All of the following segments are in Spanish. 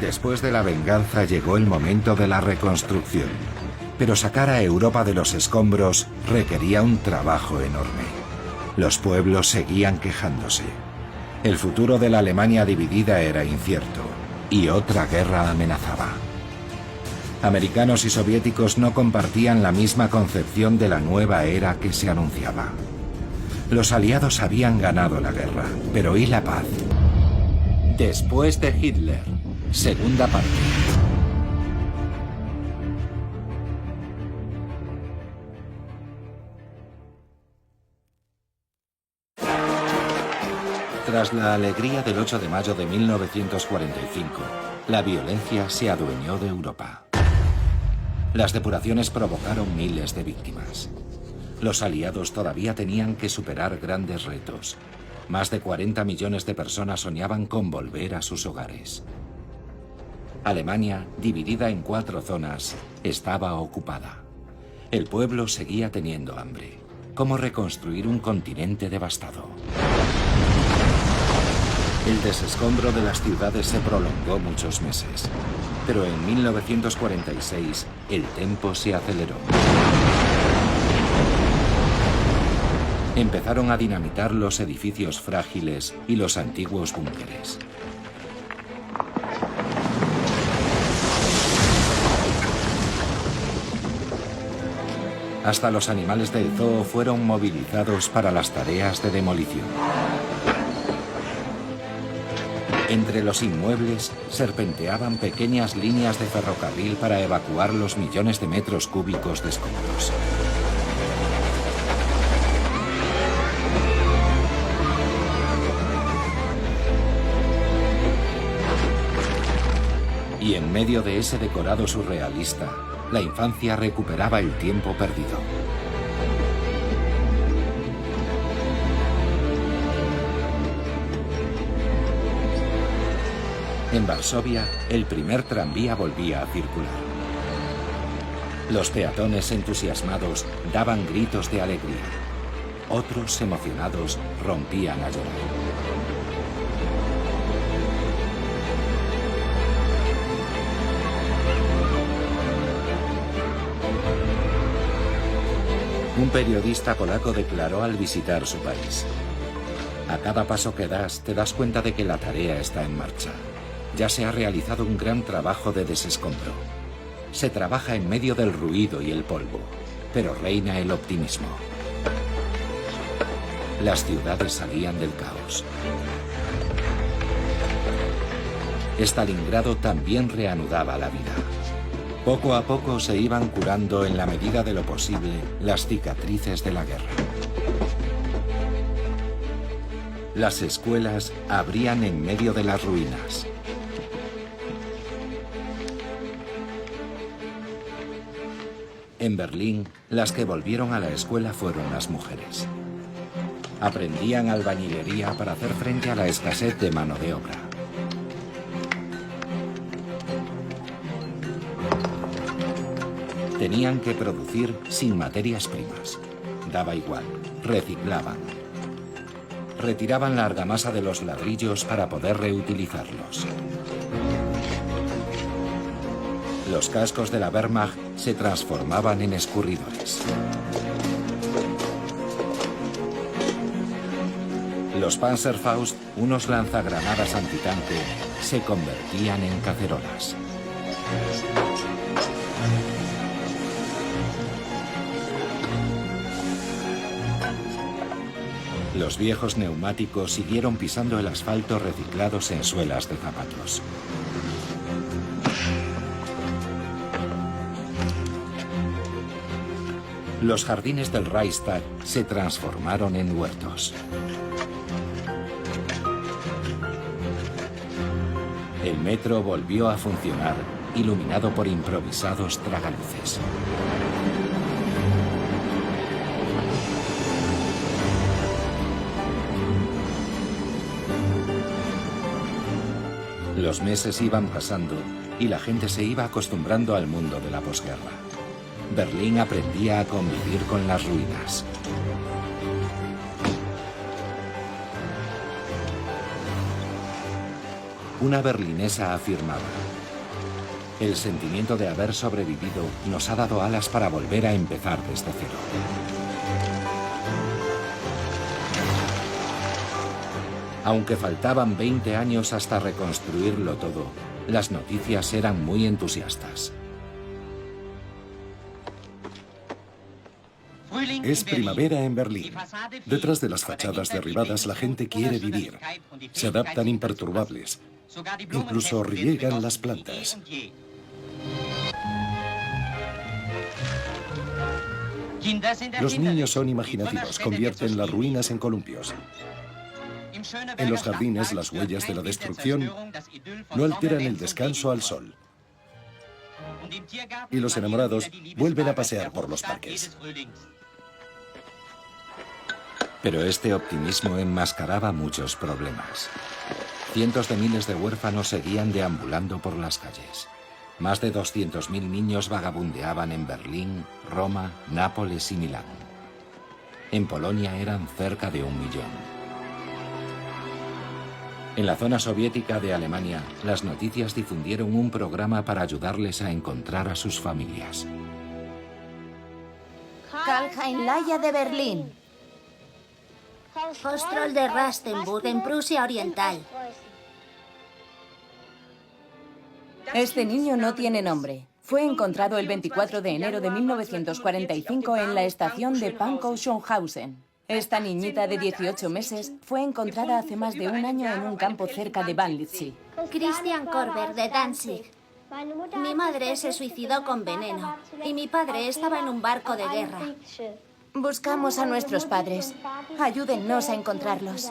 Después de la venganza llegó el momento de la reconstrucción. Pero sacar a Europa de los escombros requería un trabajo enorme. Los pueblos seguían quejándose. El futuro de la Alemania dividida era incierto, y otra guerra amenazaba. Americanos y soviéticos no compartían la misma concepción de la nueva era que se anunciaba. Los aliados habían ganado la guerra, pero ¿y la paz? Después de Hitler, segunda parte. Tras la alegría del 8 de mayo de 1945, la violencia se adueñó de Europa. Las depuraciones provocaron miles de víctimas. Los aliados todavía tenían que superar grandes retos. Más de 40 millones de personas soñaban con volver a sus hogares. Alemania, dividida en 4 zonas, estaba ocupada. El pueblo seguía teniendo hambre. ¿Cómo reconstruir un continente devastado? El desescombro de las ciudades se prolongó muchos meses, pero en 1946 el tempo se aceleró. Empezaron a dinamitar los edificios frágiles y los antiguos búnkeres. Hasta los animales del zoo fueron movilizados para las tareas de demolición. Entre los inmuebles serpenteaban pequeñas líneas de ferrocarril para evacuar los millones de metros cúbicos de escombros. Y en medio de ese decorado surrealista, la infancia recuperaba el tiempo perdido. En Varsovia, el primer tranvía volvía a circular. Los peatones entusiasmados daban gritos de alegría. Otros, emocionados, rompían a llorar. Un periodista polaco declaró al visitar su país: a cada paso que das, te das cuenta de que la tarea está en marcha. Ya se ha realizado un gran trabajo de desescombro. Se trabaja en medio del ruido y el polvo, pero reina el optimismo. Las ciudades salían del caos. Stalingrado también reanudaba la vida. Poco a poco se iban curando en la medida de lo posible las cicatrices de la guerra. Las escuelas abrían en medio de las ruinas. En Berlín, las que volvieron a la escuela fueron las mujeres. Aprendían albañilería para hacer frente a la escasez de mano de obra. Tenían que producir sin materias primas. Daba igual, reciclaban. Retiraban la argamasa de los ladrillos para poder reutilizarlos. Los cascos de la Wehrmacht se transformaban en escurridores. Los Panzerfaust, unos lanzagranadas antitanque, se convertían en cacerolas. Los viejos neumáticos siguieron pisando el asfalto reciclados en suelas de zapatos. Los jardines del Reichstag se transformaron en huertos. El metro volvió a funcionar, iluminado por improvisados tragaluces. Los meses iban pasando y la gente se iba acostumbrando al mundo de la posguerra. Berlín aprendía a convivir con las ruinas. Una berlinesa afirmaba: el sentimiento de haber sobrevivido nos ha dado alas para volver a empezar desde cero. Aunque faltaban 20 años hasta reconstruirlo todo, las noticias eran muy entusiastas. Es primavera en Berlín. Detrás de las fachadas derribadas la gente quiere vivir. Se adaptan imperturbables. Incluso riegan las plantas. Los niños son imaginativos, convierten las ruinas en columpios. En los jardines, las huellas de la destrucción no alteran el descanso al sol. Y los enamorados vuelven a pasear por los parques. Pero este optimismo enmascaraba muchos problemas. Cientos de miles de huérfanos seguían deambulando por las calles. Más de 200.000 niños vagabundeaban en Berlín, Roma, Nápoles y Milán. En Polonia eran cerca de 1 millón. En la zona soviética de Alemania, las noticias difundieron un programa para ayudarles a encontrar a sus familias. Karl-Heinz de Berlín. Ostrol de Rastenburg, en Prusia Oriental. Este niño no tiene nombre. Fue encontrado el 24 de enero de 1945 en la estación de Pankow-Schönhausen. Esta niñita de 18 meses fue encontrada hace más de 1 año en un campo cerca de Wandlitzy. Christian Korber, de Danzig. Mi madre se suicidó con veneno y mi padre estaba en un barco de guerra. Buscamos a nuestros padres. Ayúdennos a encontrarlos.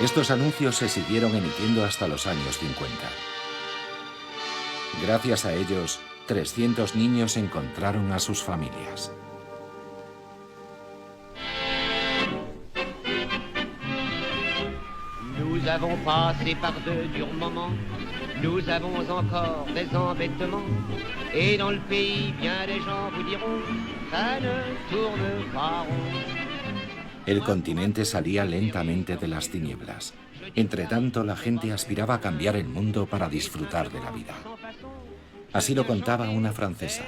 Estos anuncios se siguieron emitiendo hasta los años 50. Gracias a ellos, 300 niños encontraron a sus familias. Nous avons passé par de durs moments, nous avons encore des embêtements, et dans le pays, bien des gens vous diront, ça ne tourne pas rond. El continente salía lentamente de las tinieblas. Entre tanto, la gente aspiraba a cambiar el mundo para disfrutar de la vida. Así lo contaba una francesa.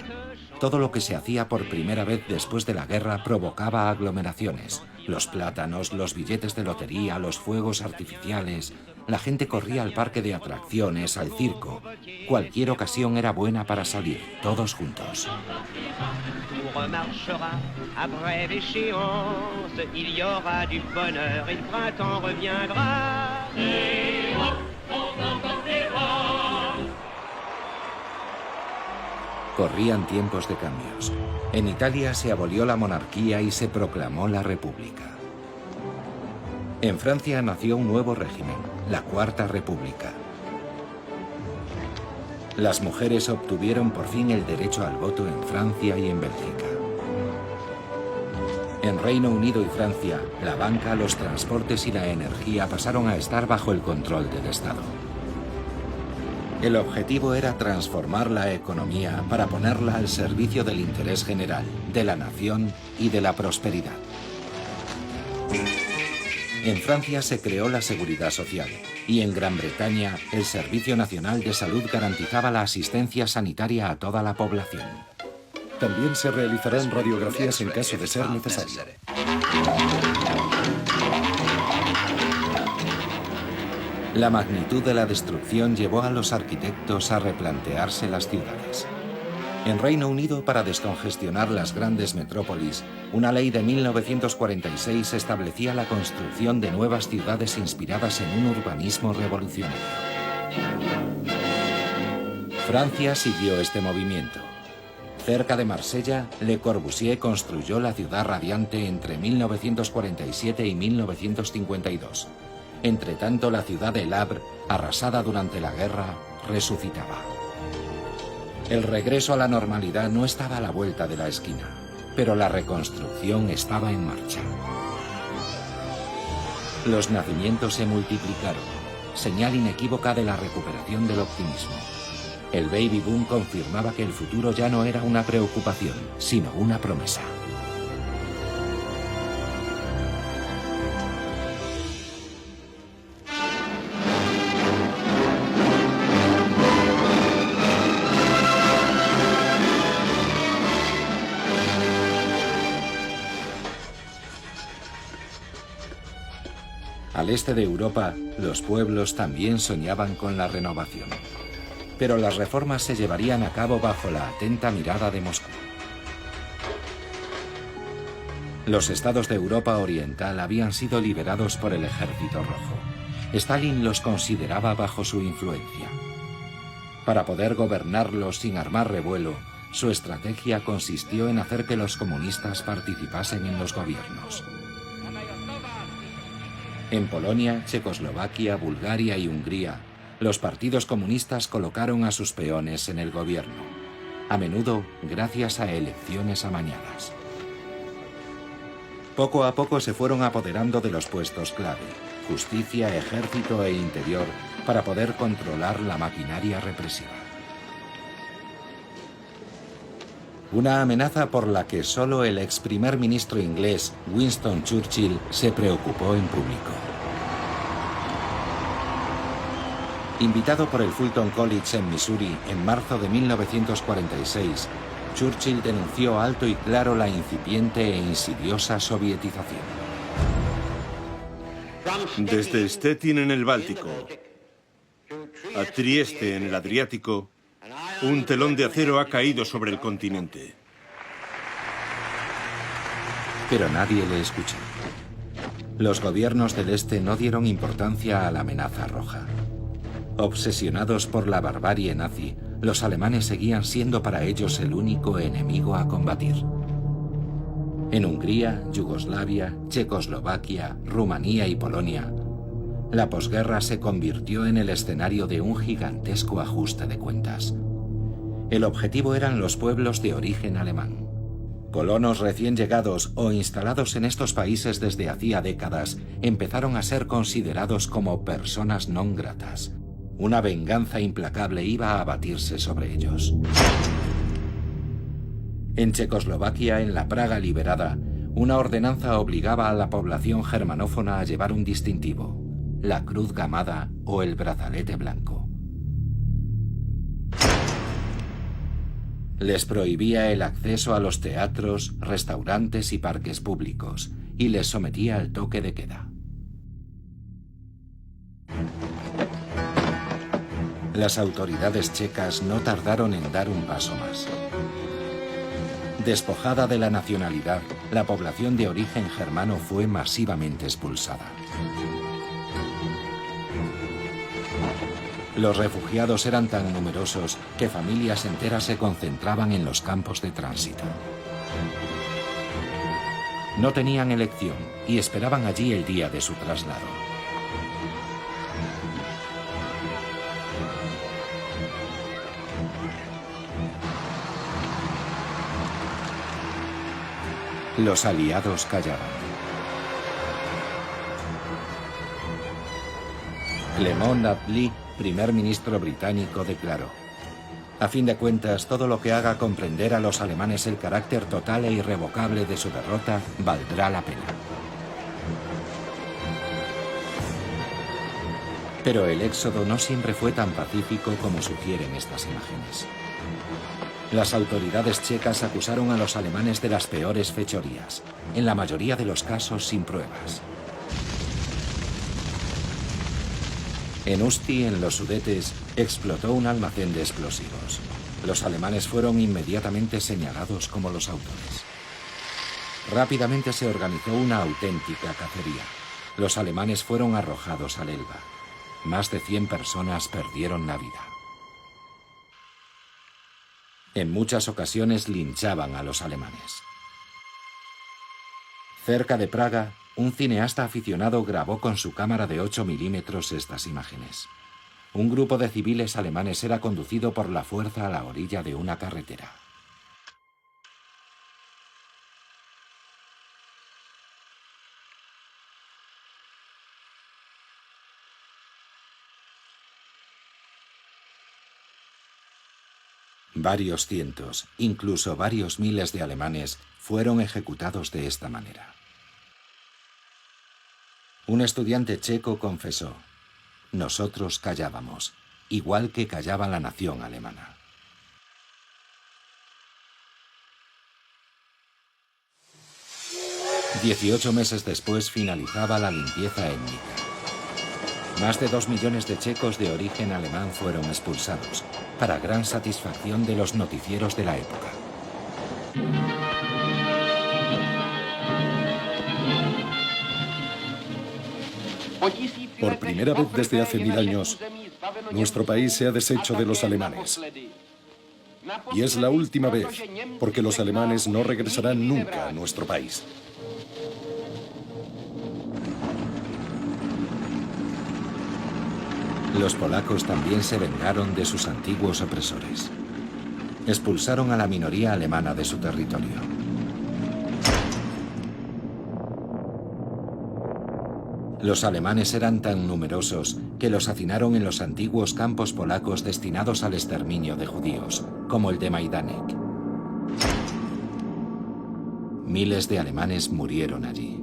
Todo lo que se hacía por primera vez después de la guerra provocaba aglomeraciones. Los plátanos, los billetes de lotería, los fuegos artificiales. La gente corría al parque de atracciones, al circo. Cualquier ocasión era buena para salir, todos juntos. Corrían tiempos de cambios. En Italia se abolió la monarquía y se proclamó la República. En Francia nació un nuevo régimen, la Cuarta República. Las mujeres obtuvieron por fin el derecho al voto en Francia y en Bélgica. En Reino Unido y Francia, la banca, los transportes y la energía pasaron a estar bajo el control del Estado. El objetivo era transformar la economía para ponerla al servicio del interés general, de la nación y de la prosperidad. En Francia se creó la Seguridad Social y en Gran Bretaña el Servicio Nacional de Salud garantizaba la asistencia sanitaria a toda la población. También se realizarán radiografías en caso de ser necesario. La magnitud de la destrucción llevó a los arquitectos a replantearse las ciudades. En Reino Unido, para descongestionar las grandes metrópolis, una ley de 1946 establecía la construcción de nuevas ciudades inspiradas en un urbanismo revolucionario. Francia siguió este movimiento. Cerca de Marsella, Le Corbusier construyó la ciudad radiante entre 1947 y 1952. Entre tanto, la ciudad de Le Havre, arrasada durante la guerra, resucitaba. El regreso a la normalidad no estaba a la vuelta de la esquina, pero la reconstrucción estaba en marcha. Los nacimientos se multiplicaron, señal inequívoca de la recuperación del optimismo. El baby boom confirmaba que el futuro ya no era una preocupación, sino una promesa. Al este de Europa, los pueblos también soñaban con la renovación. Pero las reformas se llevarían a cabo bajo la atenta mirada de Moscú. Los estados de Europa Oriental habían sido liberados por el Ejército Rojo. Stalin los consideraba bajo su influencia. Para poder gobernarlos sin armar revuelo, su estrategia consistió en hacer que los comunistas participasen en los gobiernos. En Polonia, Checoslovaquia, Bulgaria y Hungría, los partidos comunistas colocaron a sus peones en el gobierno, a menudo gracias a elecciones amañadas. Poco a poco se fueron apoderando de los puestos clave, justicia, ejército e interior, para poder controlar la maquinaria represiva. Una amenaza por la que solo el ex primer ministro inglés Winston Churchill se preocupó en público. Invitado por el Fulton College en Missouri en marzo de 1946, Churchill denunció alto y claro la incipiente e insidiosa sovietización. Desde Stettin en el Báltico a Trieste en el Adriático, un telón de acero ha caído sobre el continente. Pero nadie le escuchó. Los gobiernos del este no dieron importancia a la amenaza roja. Obsesionados por la barbarie nazi, los alemanes seguían siendo para ellos el único enemigo a combatir. En Hungría, Yugoslavia, Checoslovaquia, Rumanía y Polonia, la posguerra se convirtió en el escenario de un gigantesco ajuste de cuentas. El objetivo eran los pueblos de origen alemán. Colonos recién llegados o instalados en estos países desde hacía décadas empezaron a ser considerados como personas non gratas. Una venganza implacable iba a abatirse sobre ellos. En Checoslovaquia, en la Praga liberada, una ordenanza obligaba a la población germanófona a llevar un distintivo, la cruz gamada o el brazalete blanco. Les prohibía el acceso a los teatros, restaurantes y parques públicos y les sometía al toque de queda. Las autoridades checas no tardaron en dar un paso más. Despojada de la nacionalidad, la población de origen germano fue masivamente expulsada. Los refugiados eran tan numerosos que familias enteras se concentraban en los campos de tránsito. No tenían elección y esperaban allí el día de su traslado. Los aliados callaban. Clement Attlee, primer ministro británico, declaró: a fin de cuentas, todo lo que haga comprender a los alemanes el carácter total e irrevocable de su derrota valdrá la pena. Pero el éxodo no siempre fue tan pacífico como sugieren estas imágenes. Las autoridades checas acusaron a los alemanes de las peores fechorías, en la mayoría de los casos sin pruebas. En Usti, en los Sudetes, explotó un almacén de explosivos. Los alemanes fueron inmediatamente señalados como los autores. Rápidamente se organizó una auténtica cacería. Los alemanes fueron arrojados al Elba. Más de 100 personas perdieron la vida. En muchas ocasiones linchaban a los alemanes. Cerca de Praga, un cineasta aficionado grabó con su cámara de 8 milímetros estas imágenes. Un grupo de civiles alemanes era conducido por la fuerza a la orilla de una carretera. Varios cientos, incluso varios miles de alemanes fueron ejecutados de esta manera. Un estudiante checo confesó: nosotros callábamos, igual que callaba la nación alemana. «18 meses después finalizaba la limpieza étnica. Más de 2 millones de checos de origen alemán fueron expulsados, para gran satisfacción de los noticieros de la época. Por primera vez desde hace 1000 años, nuestro país se ha deshecho de los alemanes. Y es la última vez, porque los alemanes no regresarán nunca a nuestro país. Los polacos también se vengaron de sus antiguos opresores. Expulsaron a la minoría alemana de su territorio. Los alemanes eran tan numerosos que los hacinaron en los antiguos campos polacos destinados al exterminio de judíos, como el de Majdanek. Miles de alemanes murieron allí.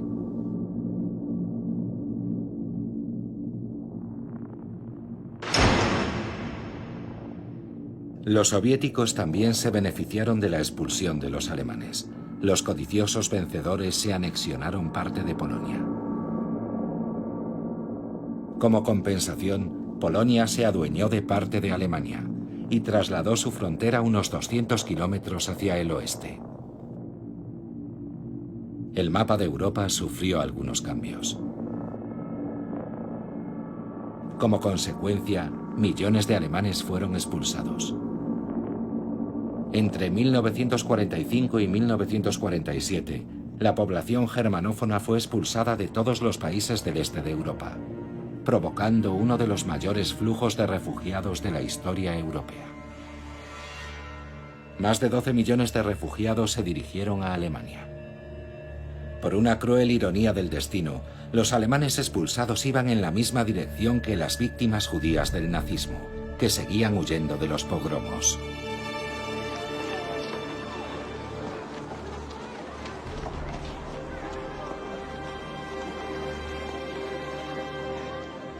Los soviéticos también se beneficiaron de la expulsión de los alemanes. Los codiciosos vencedores se anexionaron parte de Polonia. Como compensación, Polonia se adueñó de parte de Alemania y trasladó su frontera unos 200 kilómetros hacia el oeste. El mapa de Europa sufrió algunos cambios. Como consecuencia, millones de alemanes fueron expulsados. Entre 1945 y 1947, la población germanófona fue expulsada de todos los países del este de Europa, provocando uno de los mayores flujos de refugiados de la historia europea. Más de 12 millones de refugiados se dirigieron a Alemania. Por una cruel ironía del destino, los alemanes expulsados iban en la misma dirección que las víctimas judías del nazismo, que seguían huyendo de los pogromos.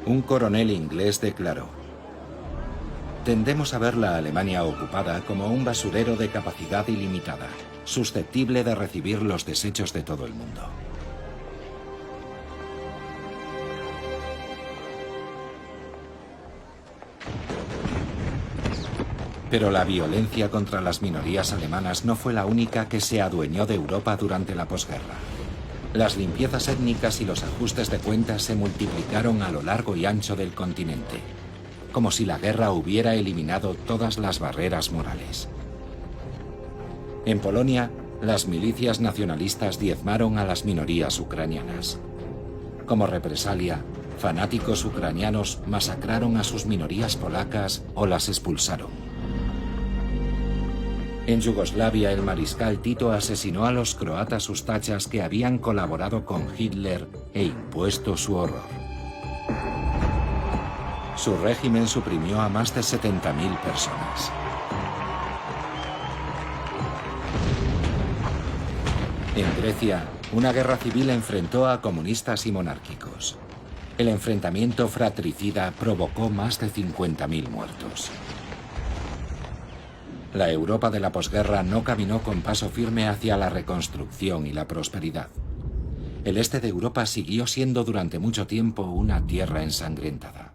Un coronel inglés declaró: "Tendemos a ver la Alemania ocupada como un basurero de capacidad ilimitada, susceptible de recibir los desechos de todo el mundo". Pero la violencia contra las minorías alemanas no fue la única que se adueñó de Europa durante la posguerra. Las limpiezas étnicas y los ajustes de cuentas se multiplicaron a lo largo y ancho del continente, como si la guerra hubiera eliminado todas las barreras morales. En Polonia, las milicias nacionalistas diezmaron a las minorías ucranianas. Como represalia, fanáticos ucranianos masacraron a sus minorías polacas o las expulsaron. En Yugoslavia, el mariscal Tito asesinó a los croatas ustachas que habían colaborado con Hitler e impuesto su horror. Su régimen suprimió a más de 70.000 personas. En Grecia, una guerra civil enfrentó a comunistas y monárquicos. El enfrentamiento fratricida provocó más de 50.000 muertos. La Europa de la posguerra no caminó con paso firme hacia la reconstrucción y la prosperidad. El este de Europa siguió siendo durante mucho tiempo una tierra ensangrentada.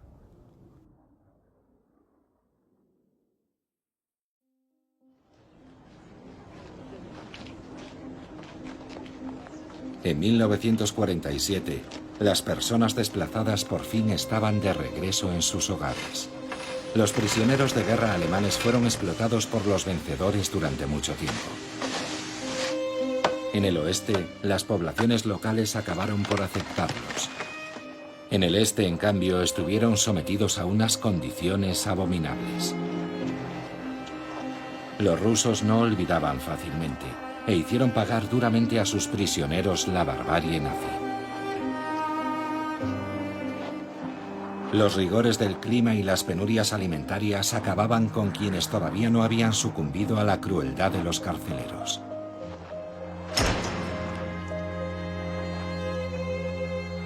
En 1947, las personas desplazadas por fin estaban de regreso en sus hogares. Los prisioneros de guerra alemanes fueron explotados por los vencedores durante mucho tiempo. En el oeste, las poblaciones locales acabaron por aceptarlos. En el este, en cambio, estuvieron sometidos a unas condiciones abominables. Los rusos no olvidaban fácilmente e hicieron pagar duramente a sus prisioneros la barbarie nazi. Los rigores del clima y las penurias alimentarias acababan con quienes todavía no habían sucumbido a la crueldad de los carceleros.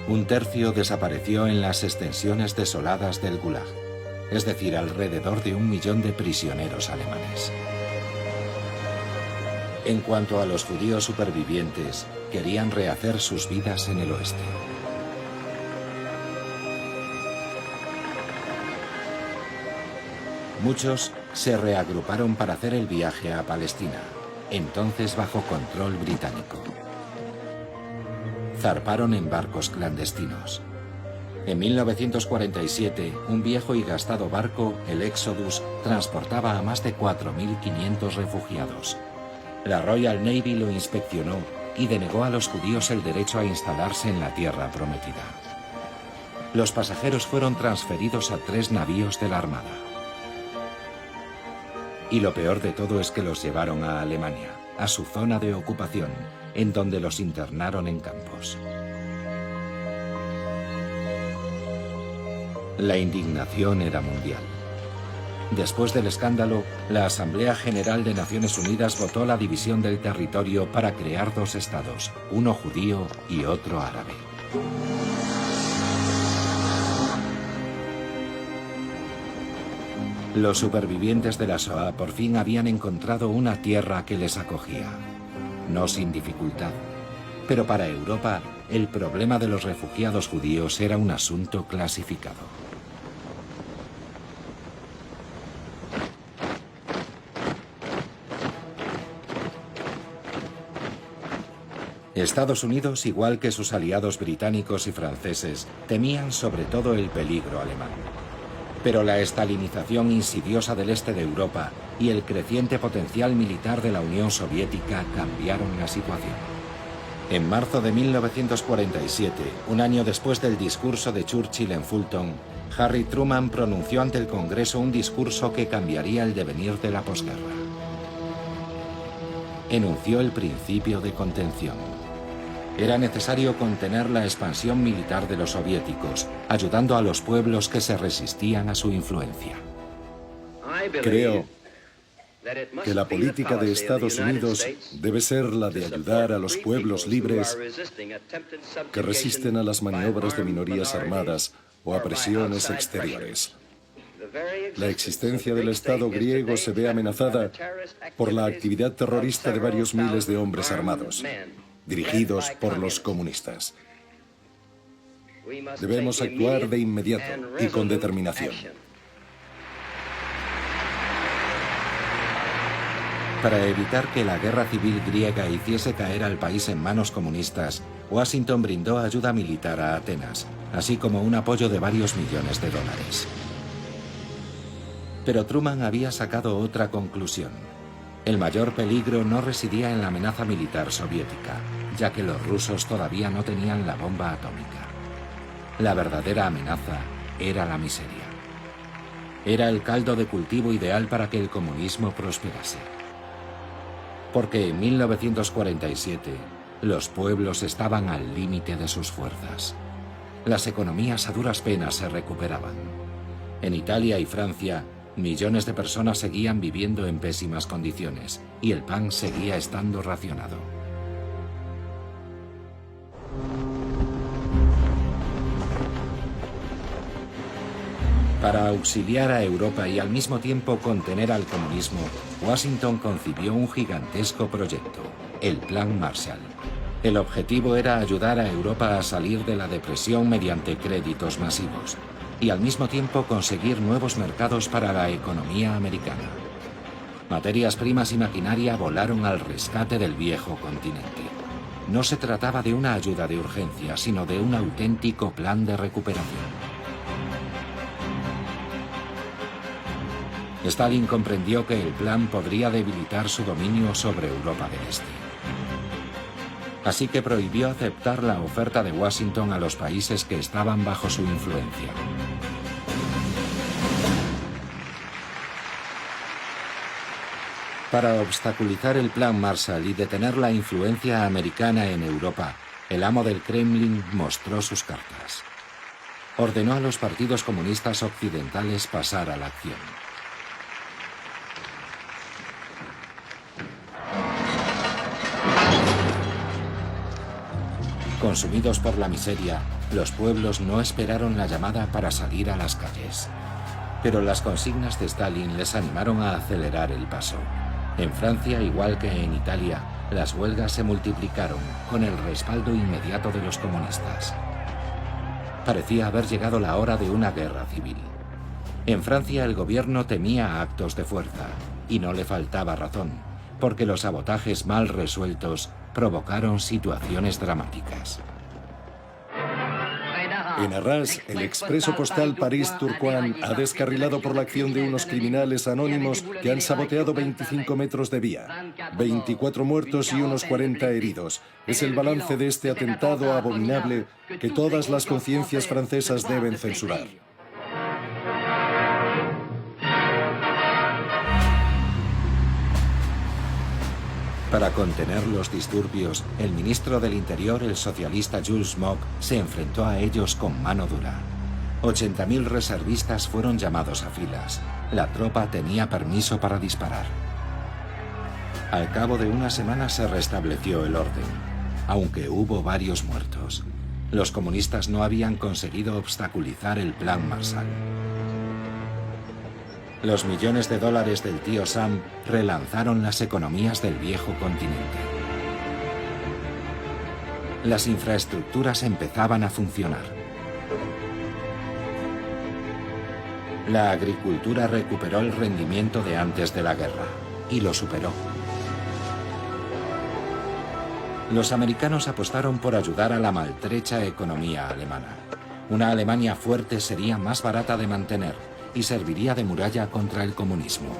Un tercio desapareció en las extensiones desoladas del Gulag, es decir, alrededor de 1 millón de prisioneros alemanes. En cuanto a los judíos supervivientes, querían rehacer sus vidas en el oeste. Muchos se reagruparon para hacer el viaje a Palestina, entonces bajo control británico. Zarparon en barcos clandestinos. En 1947, un viejo y gastado barco, el Exodus, transportaba a más de 4.500 refugiados. La Royal Navy lo inspeccionó y denegó a los judíos el derecho a instalarse en la tierra prometida. Los pasajeros fueron transferidos a 3 navíos de la Armada. Y lo peor de todo es que los llevaron a Alemania, a su zona de ocupación, en donde los internaron en campos. La indignación era mundial. Después del escándalo, la Asamblea General de Naciones Unidas votó la división del territorio para crear 2 estados, uno judío y otro árabe. Los supervivientes de la Shoah por fin habían encontrado una tierra que les acogía. No sin dificultad. Pero para Europa, el problema de los refugiados judíos era un asunto clasificado. Estados Unidos, igual que sus aliados británicos y franceses, temían sobre todo el peligro alemán. Pero la estalinización insidiosa del este de Europa y el creciente potencial militar de la Unión Soviética cambiaron la situación. En marzo de 1947, un año después del discurso de Churchill en Fulton, Harry Truman pronunció ante el Congreso un discurso que cambiaría el devenir de la posguerra. Enunció el principio de contención. Era necesario contener la expansión militar de los soviéticos, ayudando a los pueblos que se resistían a su influencia. Creo que la política de Estados Unidos debe ser la de ayudar a los pueblos libres que resisten a las maniobras de minorías armadas o a presiones exteriores. La existencia del Estado griego se ve amenazada por la actividad terrorista de varios miles de hombres armados, dirigidos por los comunistas. Debemos actuar de inmediato y con determinación. Para evitar que la guerra civil griega hiciese caer al país en manos comunistas, Washington brindó ayuda militar a Atenas, así como un apoyo de varios millones de dólares. Pero Truman había sacado otra conclusión. El mayor peligro no residía en la amenaza militar soviética, ya que los rusos todavía no tenían la bomba atómica. La verdadera amenaza era la miseria. Era el caldo de cultivo ideal para que el comunismo prosperase. Porque en 1947 los pueblos estaban al límite de sus fuerzas. Las economías a duras penas se recuperaban. En Italia y Francia, millones de personas seguían viviendo en pésimas condiciones y el pan seguía estando racionado. Para auxiliar a Europa y al mismo tiempo contener al comunismo, Washington concibió un gigantesco proyecto, el Plan Marshall. El objetivo era ayudar a Europa a salir de la depresión mediante créditos masivos y al mismo tiempo conseguir nuevos mercados para la economía americana. Materias primas y maquinaria volaron al rescate del viejo continente. No se trataba de una ayuda de urgencia, sino de un auténtico plan de recuperación. Stalin comprendió que el plan podría debilitar su dominio sobre Europa del Este. Así que prohibió aceptar la oferta de Washington a los países que estaban bajo su influencia. Para obstaculizar el Plan Marshall y detener la influencia americana en Europa, el amo del Kremlin mostró sus cartas. Ordenó a los partidos comunistas occidentales pasar a la acción. Consumidos por la miseria, los pueblos no esperaron la llamada para salir a las calles. Pero las consignas de Stalin les animaron a acelerar el paso. En Francia, igual que en Italia, las huelgas se multiplicaron con el respaldo inmediato de los comunistas. Parecía haber llegado la hora de una guerra civil. En Francia el gobierno temía actos de fuerza, y no le faltaba razón, porque los sabotajes mal resueltos provocaron situaciones dramáticas. En Arras, el expreso postal París-Tourcoing ha descarrilado por la acción de unos criminales anónimos que han saboteado 25 metros de vía. 24 muertos y unos 40 heridos. Es el balance de este atentado abominable que todas las conciencias francesas deben censurar. Para contener los disturbios, el ministro del Interior, el socialista Jules Moch, se enfrentó a ellos con mano dura. 80.000 reservistas fueron llamados a filas. La tropa tenía permiso para disparar. Al cabo de una semana se restableció el orden, aunque hubo varios muertos. Los comunistas no habían conseguido obstaculizar el Plan Marshall. Los millones de dólares del tío Sam relanzaron las economías del viejo continente. Las infraestructuras empezaban a funcionar. La agricultura recuperó el rendimiento de antes de la guerra y lo superó. Los americanos apostaron por ayudar a la maltrecha economía alemana. Una Alemania fuerte sería más barata de mantener y serviría de muralla contra el comunismo.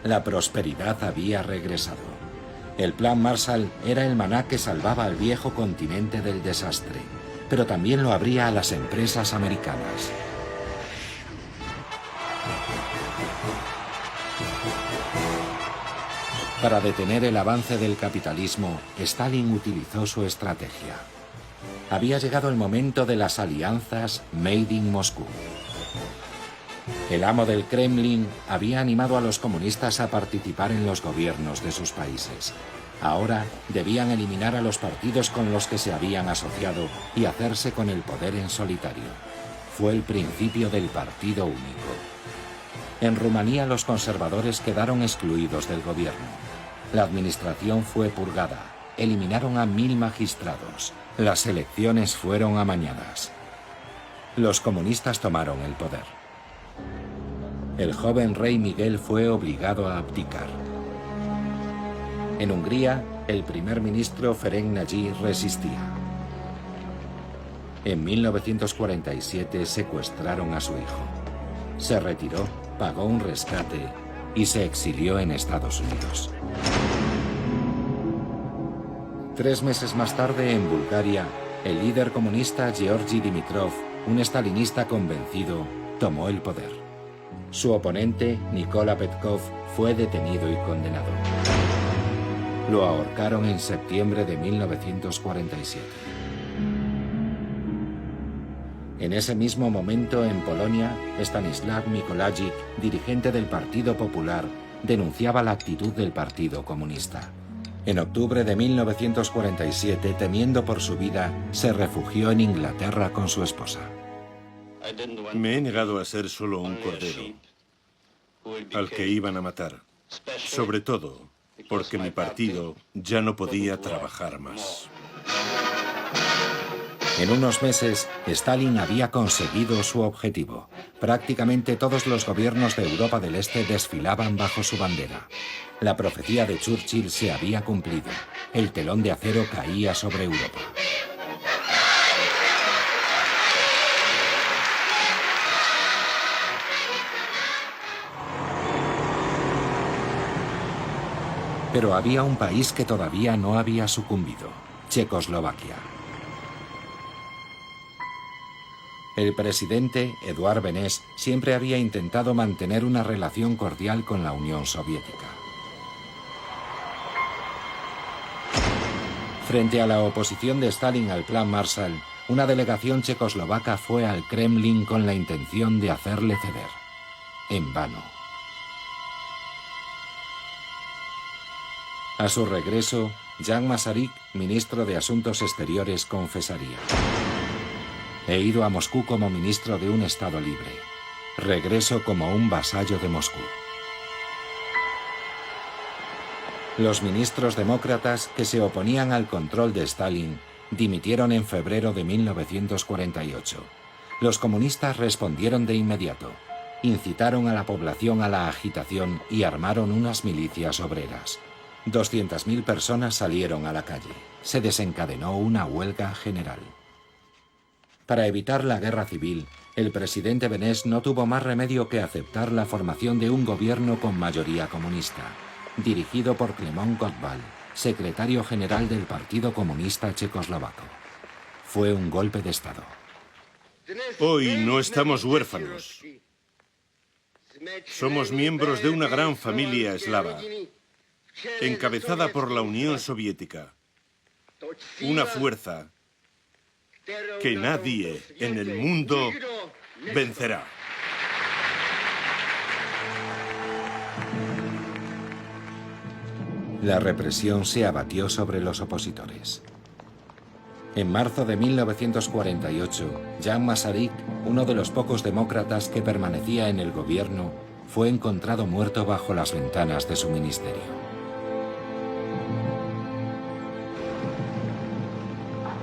La prosperidad había regresado. El Plan Marshall era el maná que salvaba al viejo continente del desastre, pero también lo abría a las empresas americanas. Para detener el avance del capitalismo, Stalin utilizó su estrategia. Había llegado el momento de las alianzas Made in Moscú. El amo del Kremlin había animado a los comunistas a participar en los gobiernos de sus países. Ahora debían eliminar a los partidos con los que se habían asociado y hacerse con el poder en solitario. Fue el principio del partido único. En Rumanía los conservadores quedaron excluidos del gobierno. La administración fue purgada. Eliminaron a 1000 magistrados. Las elecciones fueron amañadas. Los comunistas tomaron el poder. El joven rey Miguel fue obligado a abdicar. En Hungría, el primer ministro Ferenc Nagy resistía. En 1947 secuestraron a su hijo. Se retiró, pagó un rescate y se exilió en Estados Unidos. 3 meses más tarde, en Bulgaria, el líder comunista Georgi Dimitrov, un estalinista convencido, tomó el poder. Su oponente, Nikola Petkov, fue detenido y condenado. Lo ahorcaron en septiembre de 1947. En ese mismo momento, en Polonia, Stanislaw Mikołajczyk, dirigente del Partido Popular, denunciaba la actitud del Partido Comunista. En octubre de 1947, temiendo por su vida, se refugió en Inglaterra con su esposa. Me he negado a ser solo un cordero al que iban a matar, sobre todo porque mi partido ya no podía trabajar más. En unos meses, Stalin había conseguido su objetivo. Prácticamente todos los gobiernos de Europa del Este desfilaban bajo su bandera. La profecía de Churchill se había cumplido. El telón de acero caía sobre Europa. Pero había un país que todavía no había sucumbido: Checoslovaquia. El presidente, Eduard Beneš, siempre había intentado mantener una relación cordial con la Unión Soviética. Frente a la oposición de Stalin al Plan Marshall, una delegación checoslovaca fue al Kremlin con la intención de hacerle ceder. En vano. A su regreso, Jan Masaryk, ministro de Asuntos Exteriores, confesaría: he ido a Moscú como ministro de un Estado libre. Regreso como un vasallo de Moscú. Los ministros demócratas que se oponían al control de Stalin dimitieron en febrero de 1948. Los comunistas respondieron de inmediato. Incitaron a la población a la agitación y armaron unas milicias obreras. 200.000 personas salieron a la calle. Se desencadenó una huelga general. Para evitar la guerra civil, el presidente Beneš no tuvo más remedio que aceptar la formación de un gobierno con mayoría comunista, dirigido por Klemon Gottwald, secretario general del Partido Comunista Checoslovaco. Fue un golpe de Estado. Hoy no estamos huérfanos. Somos miembros de una gran familia eslava, encabezada por la Unión Soviética, una fuerza que nadie en el mundo vencerá. La represión se abatió sobre los opositores. En marzo de 1948, Jan Masaryk, uno de los pocos demócratas que permanecía en el gobierno, fue encontrado muerto bajo las ventanas de su ministerio.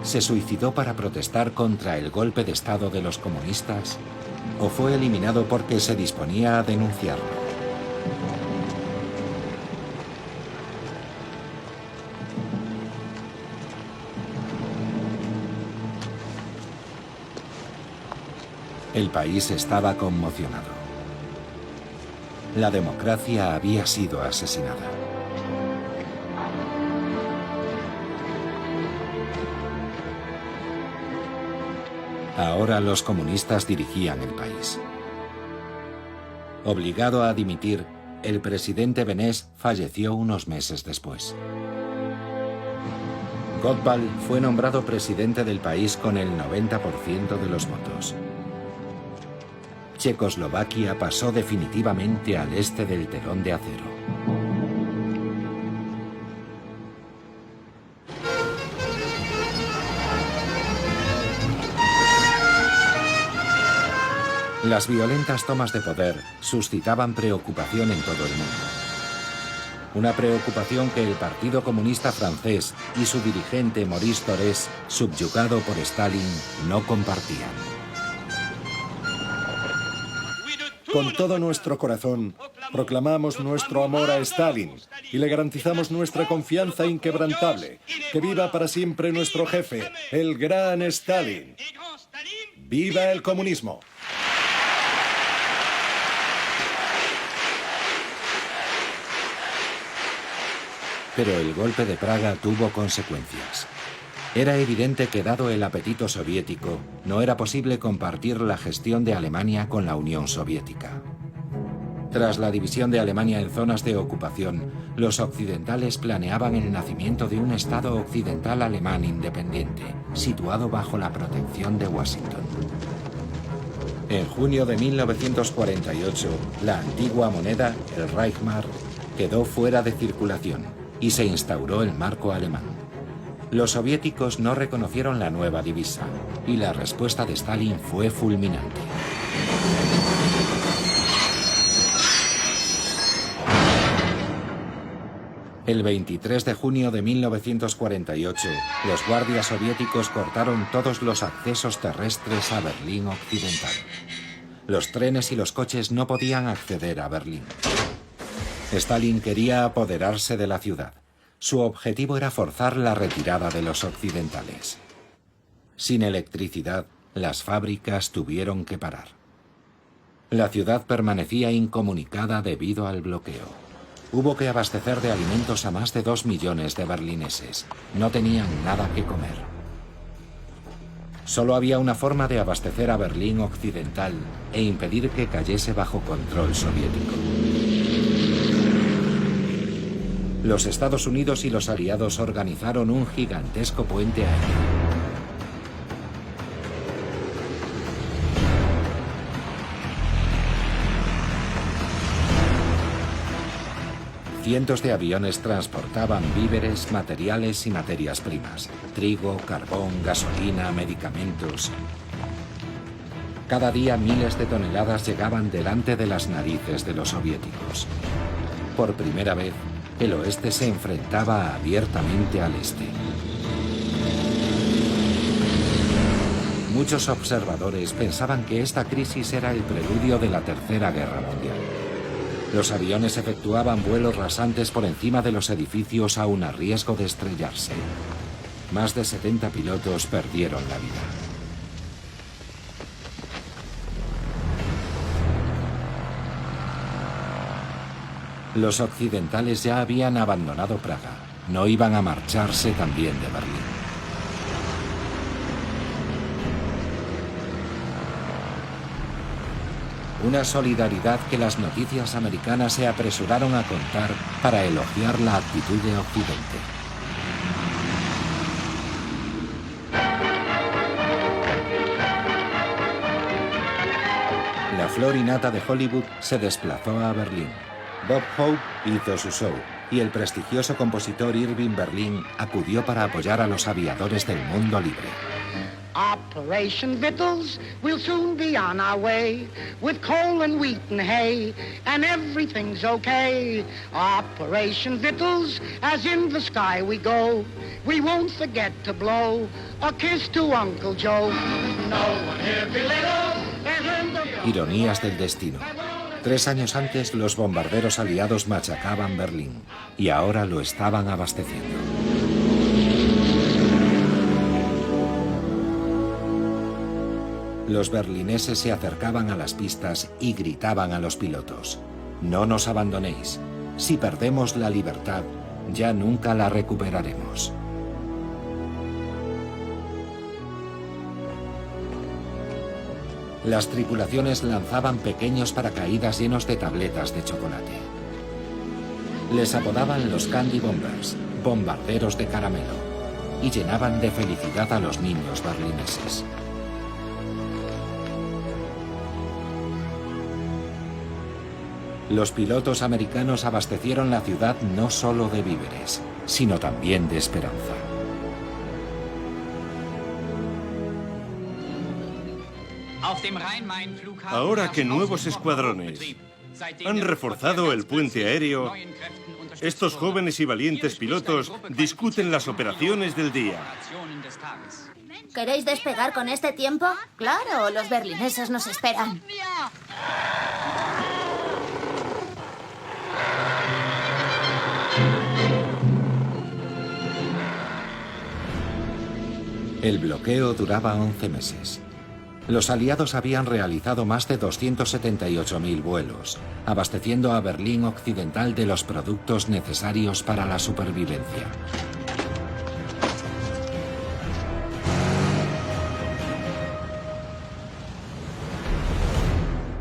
¿Se suicidó para protestar contra el golpe de Estado de los comunistas? ¿O fue eliminado porque se disponía a denunciarlo? El país estaba conmocionado. La democracia había sido asesinada. Ahora los comunistas dirigían el país. Obligado a dimitir, el presidente Beneš falleció unos meses después. Gottwald fue nombrado presidente del país con el 90% de los votos. Checoslovaquia pasó definitivamente al este del telón de acero. Las violentas tomas de poder suscitaban preocupación en todo el mundo. Una preocupación que el Partido Comunista Francés y su dirigente Maurice Thorez, subyugado por Stalin, no compartían. Con todo nuestro corazón, proclamamos nuestro amor a Stalin y le garantizamos nuestra confianza inquebrantable. Que viva para siempre nuestro jefe, el gran Stalin. ¡Viva el comunismo! Pero el golpe de Praga tuvo consecuencias. Era evidente que, dado el apetito soviético, no era posible compartir la gestión de Alemania con la Unión Soviética. Tras la división de Alemania en zonas de ocupación, los occidentales planeaban el nacimiento de un Estado occidental alemán independiente, situado bajo la protección de Washington. En junio de 1948, la antigua moneda, el Reichsmark, quedó fuera de circulación y se instauró el marco alemán. Los soviéticos no reconocieron la nueva divisa y la respuesta de Stalin fue fulminante. El 23 de junio de 1948, los guardias soviéticos cortaron todos los accesos terrestres a Berlín Occidental. Los trenes y los coches no podían acceder a Berlín. Stalin quería apoderarse de la ciudad. Su objetivo era forzar la retirada de los occidentales. Sin electricidad, las fábricas tuvieron que parar. La ciudad permanecía incomunicada debido al bloqueo. Hubo que abastecer de alimentos a más de 2 millones de berlineses. No tenían nada que comer. Solo había una forma de abastecer a Berlín Occidental e impedir que cayese bajo control soviético. Los Estados Unidos y los aliados organizaron un gigantesco puente aéreo. Cientos de aviones transportaban víveres, materiales y materias primas: trigo, carbón, gasolina, medicamentos. Cada día miles de toneladas llegaban delante de las narices de los soviéticos. Por primera vez, el oeste se enfrentaba abiertamente al este. Muchos observadores pensaban que esta crisis era el preludio de la Tercera Guerra Mundial. Los aviones efectuaban vuelos rasantes por encima de los edificios aún a riesgo de estrellarse. Más de 70 pilotos perdieron la vida. Los occidentales ya habían abandonado Praga. No iban a marcharse también de Berlín. Una solidaridad que las noticias americanas se apresuraron a contar para elogiar la actitud de Occidente. La flor innata de Hollywood se desplazó a Berlín. Bob Hope hizo su show y el prestigioso compositor Irving Berlin acudió para apoyar a los aviadores del mundo libre. Operation Victuals, we'll soon be on our way, with coal and wheat and hay, and everything's okay. Operation Victuals, as in the sky we go, we won't forget to blow a kiss to Uncle Joe. No one here belittle. Ironías del destino. 3 años antes, los bombarderos aliados machacaban Berlín, y ahora lo estaban abasteciendo. Los berlineses se acercaban a las pistas y gritaban a los pilotos: «No nos abandonéis. Si perdemos la libertad, ya nunca la recuperaremos». Las tripulaciones lanzaban pequeños paracaídas llenos de tabletas de chocolate. Les apodaban los Candy Bombers, bombarderos de caramelo, y llenaban de felicidad a los niños berlineses. Los pilotos americanos abastecieron la ciudad no solo de víveres, sino también de esperanza. Ahora que nuevos escuadrones han reforzado el puente aéreo, estos jóvenes y valientes pilotos discuten las operaciones del día. ¿Queréis despegar con este tiempo? Claro, los berlineses nos esperan. El bloqueo duraba 11 meses. Los aliados habían realizado más de 278.000 vuelos, abasteciendo a Berlín Occidental de los productos necesarios para la supervivencia.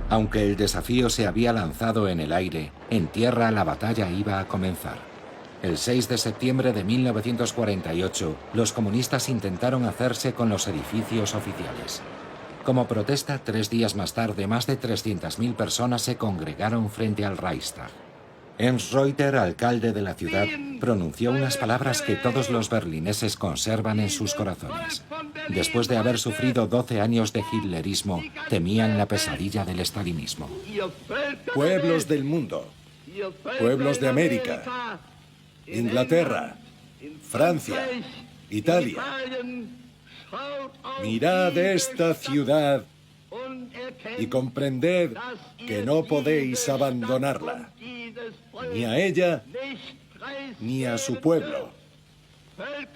Aunque el desafío se había lanzado en el aire, en tierra la batalla iba a comenzar. El 6 de septiembre de 1948, los comunistas intentaron hacerse con los edificios oficiales. Como protesta, 3 días más tarde, más de 300.000 personas se congregaron frente al Reichstag. Ernst Reuter, alcalde de la ciudad, pronunció unas palabras que todos los berlineses conservan en sus corazones. Después de haber sufrido 12 años de hitlerismo, temían la pesadilla del estalinismo. Pueblos del mundo, pueblos de América, Inglaterra, Francia, Italia. Mirad esta ciudad y comprended que no podéis abandonarla, ni a ella, ni a su pueblo.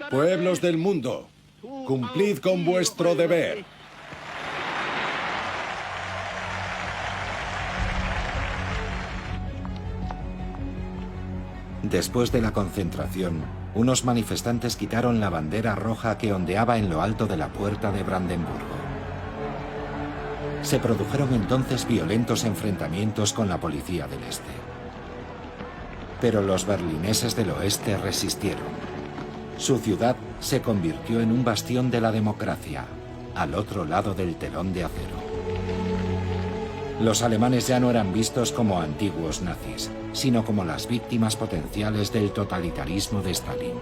Pueblos del mundo, cumplid con vuestro deber. Después de la concentración, unos manifestantes quitaron la bandera roja que ondeaba en lo alto de la puerta de Brandenburgo. Se produjeron entonces violentos enfrentamientos con la policía del este. Pero los berlineses del oeste resistieron. Su ciudad se convirtió en un bastión de la democracia, al otro lado del telón de acero. Los alemanes ya no eran vistos como antiguos nazis, sino como las víctimas potenciales del totalitarismo de Stalin.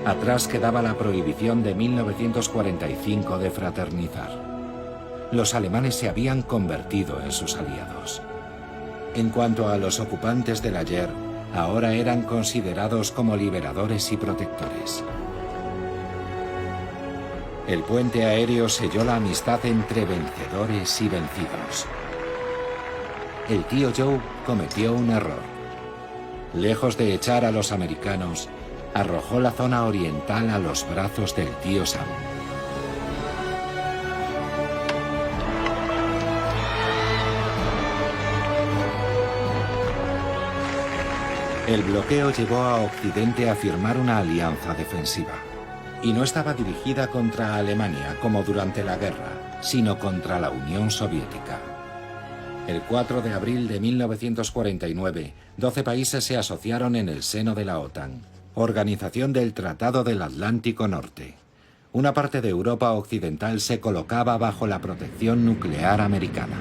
Atrás quedaba la prohibición de 1945 de fraternizar. Los alemanes se habían convertido en sus aliados. En cuanto a los ocupantes del ayer, ahora eran considerados como liberadores y protectores. El puente aéreo selló la amistad entre vencedores y vencidos. El tío Joe cometió un error. Lejos de echar a los americanos, arrojó la zona oriental a los brazos del tío Sam. El bloqueo llevó a Occidente a firmar una alianza defensiva. Y no estaba dirigida contra Alemania como durante la guerra, sino contra la Unión Soviética. El 4 de abril de 1949, 12 países se asociaron en el seno de la OTAN, Organización del Tratado del Atlántico Norte. Una parte de Europa Occidental se colocaba bajo la protección nuclear americana.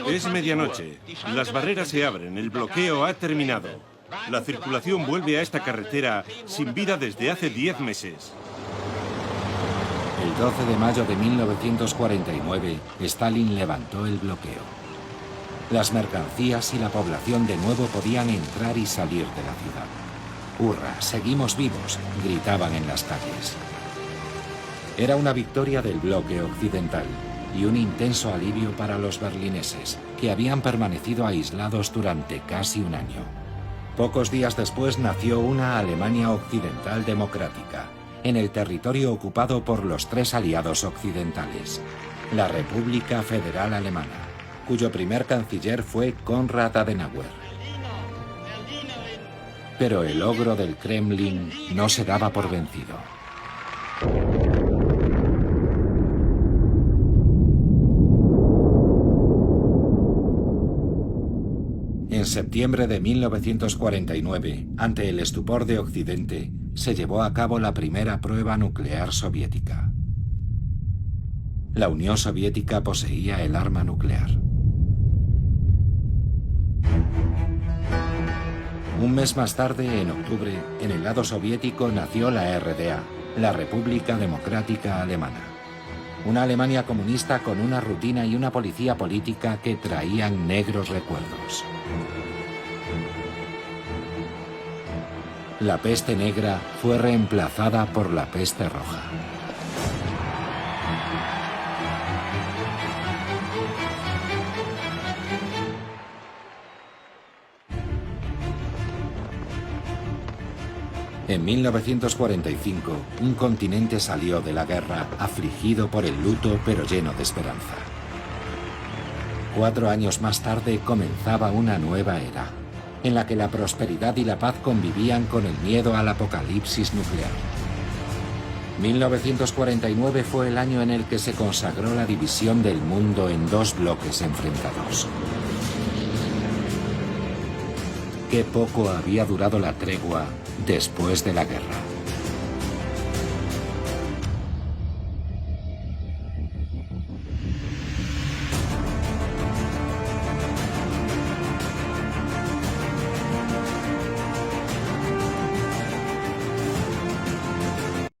Es medianoche. Las barreras se abren. El bloqueo ha terminado. La circulación vuelve a esta carretera sin vida desde hace 10 meses. El 12 de mayo de 1949, Stalin levantó el bloqueo. Las mercancías y la población de nuevo podían entrar y salir de la ciudad. ¡Hurra! ¡Seguimos vivos!, gritaban en las calles. Era una victoria del bloque occidental y un intenso alivio para los berlineses, que habían permanecido aislados durante casi un año. Pocos días después nació una Alemania occidental democrática, en el territorio ocupado por los 3 aliados occidentales, la República Federal Alemana, cuyo primer canciller fue Konrad Adenauer. Pero el ogro del Kremlin no se daba por vencido. En septiembre de 1949, ante el estupor de Occidente, se llevó a cabo la primera prueba nuclear soviética. La Unión Soviética poseía el arma nuclear. Un mes más tarde, en octubre, en el lado soviético nació la RDA, la República Democrática Alemana. Una Alemania comunista con una rutina y una policía política que traían negros recuerdos. La peste negra fue reemplazada por la peste roja. En 1945, un continente salió de la guerra afligido por el luto pero lleno de esperanza. 4 años más tarde comenzaba una nueva era, en la que la prosperidad y la paz convivían con el miedo al apocalipsis nuclear. 1949 fue el año en el que se consagró la división del mundo en 2 bloques enfrentados. Qué poco había durado la tregua después de la guerra.